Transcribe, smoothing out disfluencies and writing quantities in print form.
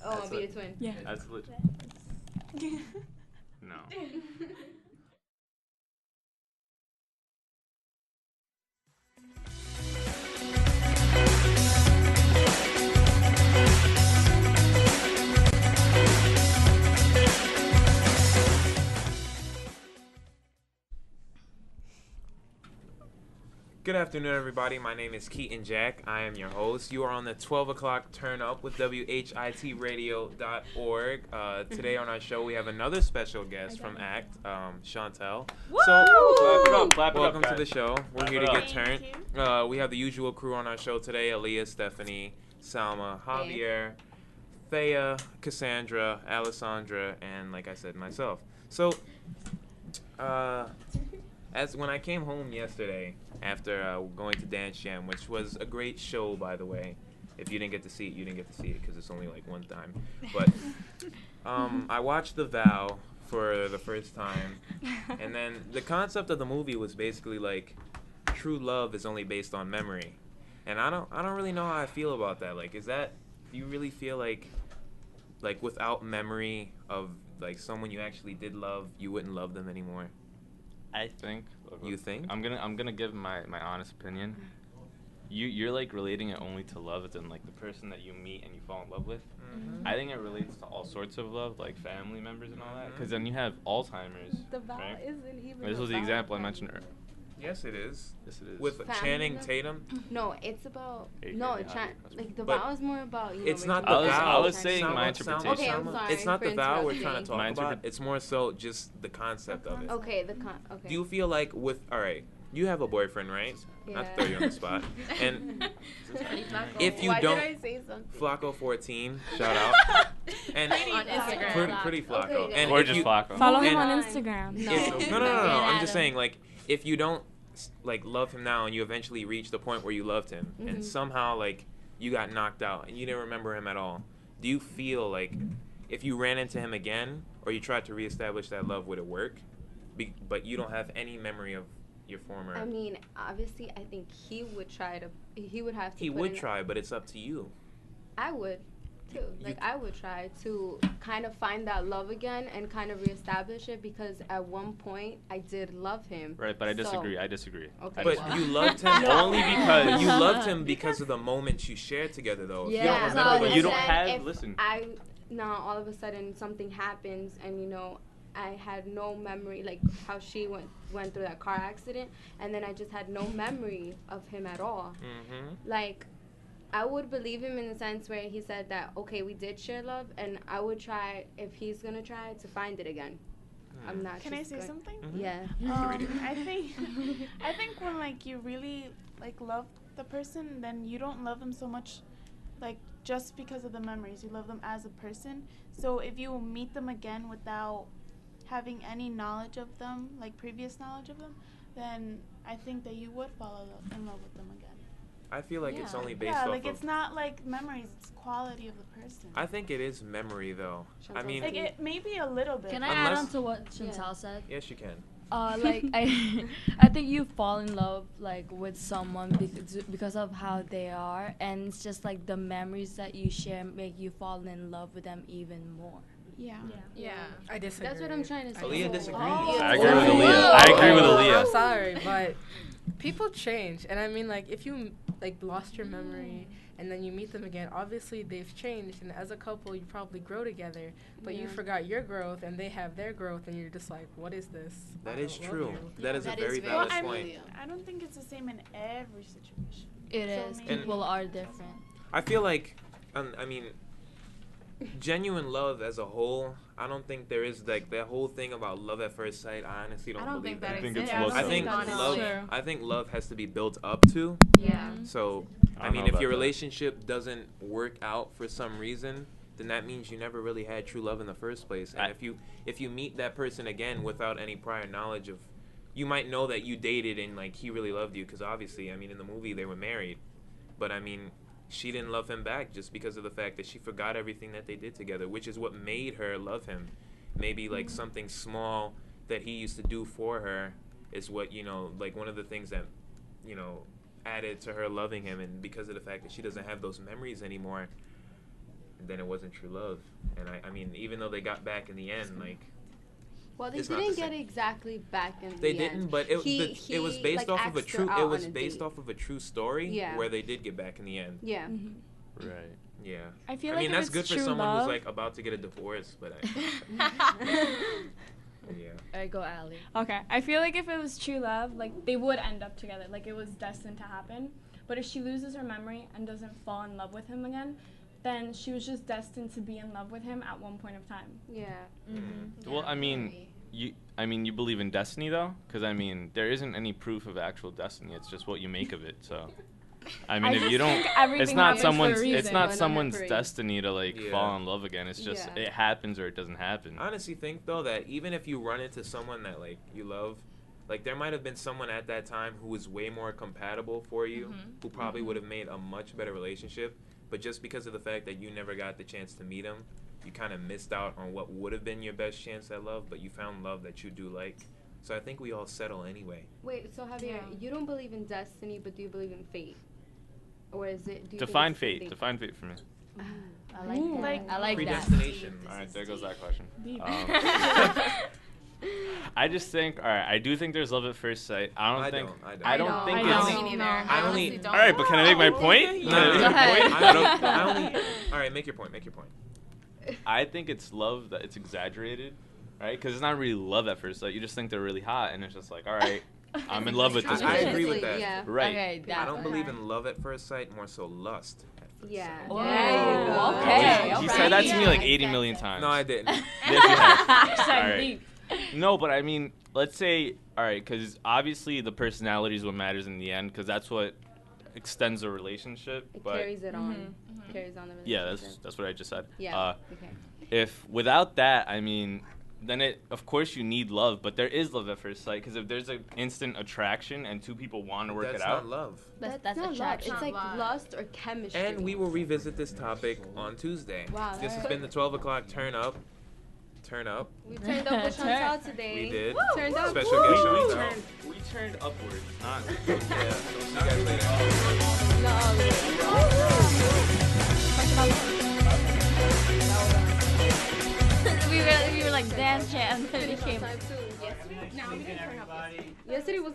Oh, I'll be a twin. Yeah. That's legit. No. Good afternoon, everybody. My name is Keaton Jack. I am your host. You are on the 12 o'clock Turn Up with WHIT Radio.org. Today on our show, we have another special guest from ACT, Chantel. Woo! So, Clap it welcome up, to the guys. show. We're Clap here it to up. get turned. We have the usual crew on our show today: Aaliyah, Stephanie, Salma, Javier, Thea, Cassandra, Alessandra, and like I said, myself. So, as when I came home yesterday after going to Dance Jam, which was a great show, by the way. If you didn't get to see it, you didn't get to see it because it's only like one time. But I watched The Vow for the first time, and then the concept of the movie was basically like true love is only based on memory, and I don't really know how I feel about that. Like, do you really feel like without memory of like someone you actually did love, you wouldn't love them anymore? I think. You think? I'm gonna give my honest opinion. You're like relating it only to love, as in like the person that you meet and you fall in love with. Mm-hmm. I think it relates to all sorts of love, like family members and all that. Because then you have Alzheimer's. The vow right? isn't even. This was the example I mentioned earlier. Yes, it is. Yes, it is. With Family Channing member? Tatum. No, it's about. Hey, No, hey, like the But vow is more about. You know, It's not Rachel the I was- vow. I was saying Salma, my Salma, interpretation. Okay, I'm sorry It's not the for vow we're interrupting. trying to talk My about. It's more so just the concept of it. Okay, okay. Do you feel like all right, you have a boyfriend, right? Not to throw you on the spot. And if you Why don't, did I say something? Flacco14, shout out. And On Instagram. pretty Flacco. Okay, And Or if just you, Flacco. Follow him And- on Instagram. No. I'm just saying, like, if you don't like love him now, and you eventually reach the point where you loved him, and somehow like you got knocked out and you didn't remember him at all, do you feel like if you ran into him again or you tried to reestablish that love, would it work? But you don't have any memory of your former. I mean, obviously, I think he would try to. He would have to. He put would in- try, but it's up to you. I would, too. Like, I would try to kind of find that love again and kind of reestablish it because at one point I did love him. Right, but I So- disagree. I disagree. Okay. But well. you loved him Only because- you loved him because of the moments you shared together, though. If you don't Yeah, remember so when you don't then have- if listen. Now all of a sudden something happens and I had no memory, like how she went through that car accident, and then I just had no memory of him at all. Mm-hmm. Like, I would believe him in the sense where he said that, okay, we did share love, and I would try, if he's gonna try, to find it again. I'm not. Can I just say going- something? Mhm. Yeah. I think when like you really like love the person, then you don't love them so much, like just because of the memories. You love them as a person. So if you meet them again without having any knowledge of them, like previous knowledge of them, then I think that you would fall in love with them again. I feel like it's Yeah. only based Yeah, off like of. it's not like memories; it's quality of the person. I think it is memory, though. I mean, Like it maybe a little bit. Can I add Unless- on to what Chantal said? yes, you can. Like I think you fall in love like with someone because of how they are, and it's just like the memories that you share make you fall in love with them even more. Yeah. Yeah. I disagree. That's what I'm trying to say. Aaliyah disagrees. I agree with Aaliyah. I agree with Aaliyah. I'm sorry, but people change, and I mean, like, if you like lost your memory and then you meet them again, obviously they've changed, and as a couple, you probably grow together. But you Yeah. forgot your growth, and they have their growth, and you're just like, what is this? That I is don't love true. you. That is a That very is very valid Well, I point. mean, I don't think it's the same in every situation. It So is. maybe- People are different. I feel like, I mean, genuine love as a whole, I don't think there is like that whole thing about love at first sight. I honestly don't, I don't believe think that I think exists. it's I think Honestly. love. I think love has to be built up to. Yeah. So, I I don't mean, know if about your that. relationship doesn't work out for some reason, then that means you never really had true love in the first place. And if you meet that person again without any prior knowledge of, you might know that you dated and like he really loved you because obviously, I mean, in the movie they were married, but I mean, she didn't love him back just because of the fact that she forgot everything that they did together, which is what made her love him. Maybe like something small that he used to do for her is what, like one of the things that, added to her loving him. And because of the fact that she doesn't have those memories anymore, and then it wasn't true love. And I mean, even though they got back in the end, like Well, they it's not didn't the get same. exactly back in they the didn't, end. but it was based like, off of a asked her true. out It on was a based date. off of a true story Yeah. where they did get back in the end. Yeah. Mm-hmm. Right. Yeah. I feel I like mean, if that's it's good for true someone love, who's like about to get a divorce, but yeah. Alright, go Allie. Okay, I feel like if it was true love, like they would end up together, like it was destined to happen. But if she loses her memory and doesn't fall in love with him again, then she was just destined to be in love with him at one point of time. Yeah. Mm-hmm. Well, I mean, you believe in destiny though, because I mean, there isn't any proof of actual destiny. It's just what you make of it. So, I mean, I if just you don't, think everything it's not happens for a someone's, it's reason. not But not someone's for a- destiny to like Yeah. fall in love again. It's just Yeah. it happens or it doesn't happen. I honestly think though that even if you run into someone that like you love, like there might have been someone at that time who was way more compatible for you, who probably would have made a much better relationship, but just because of the fact that you never got the chance to meet him, you kind of missed out on what would have been your best chance at love, but you found love that you do like. So I think we all settle anyway. Wait, so Javier, Yeah. you don't believe in destiny, but do you believe in fate? Or is it? Do you Define think fate. Define fate for me. I like Ooh. that. Like I like that. Predestination. All right, there goes that question. Deep. I just think, all right, I do think there's love at first sight. I don't think I don't think I it's. don't. Me neither. No. I I honestly only- don't. All right, but can I make my point? No, Can I make Go my ahead. point? I only. All right, make your point. Make your point. I think it's love that it's exaggerated, right? Because it's not really love at first sight. You just think they're really hot, and it's just like, all right, I'm in love with this I person. agree with that. Yeah. Right. Okay, I that don't one. believe in love at first sight, more so lust at first Yeah. sight. Oh, There you go. okay, You okay. said that to me like Yeah, 80 I million get that. times. No, I didn't. Yes, you have. So All right. deep. No, but I mean, let's say, all right, because obviously the personality is what matters in the end, because that's what extends a relationship. It But carries it on. Carries on the relationship. yeah, that's what I just said. Yeah. Okay. If without that, I mean, then of course you need love, but there is love at first sight, because if there's an instant attraction and two people want to work That's it out, not love. That's not love. attraction. It's like love. lust or chemistry. And we will revisit this topic on Tuesday. Wow, This has that's been the 12 o'clock turn up. Turn up. We turned up with Chantal today. We did. Turned up. Special Woo! guest we Chantal. turned upwards, not. Yeah. So see you guys later. we were like dance chant and then it came. Yes, it was.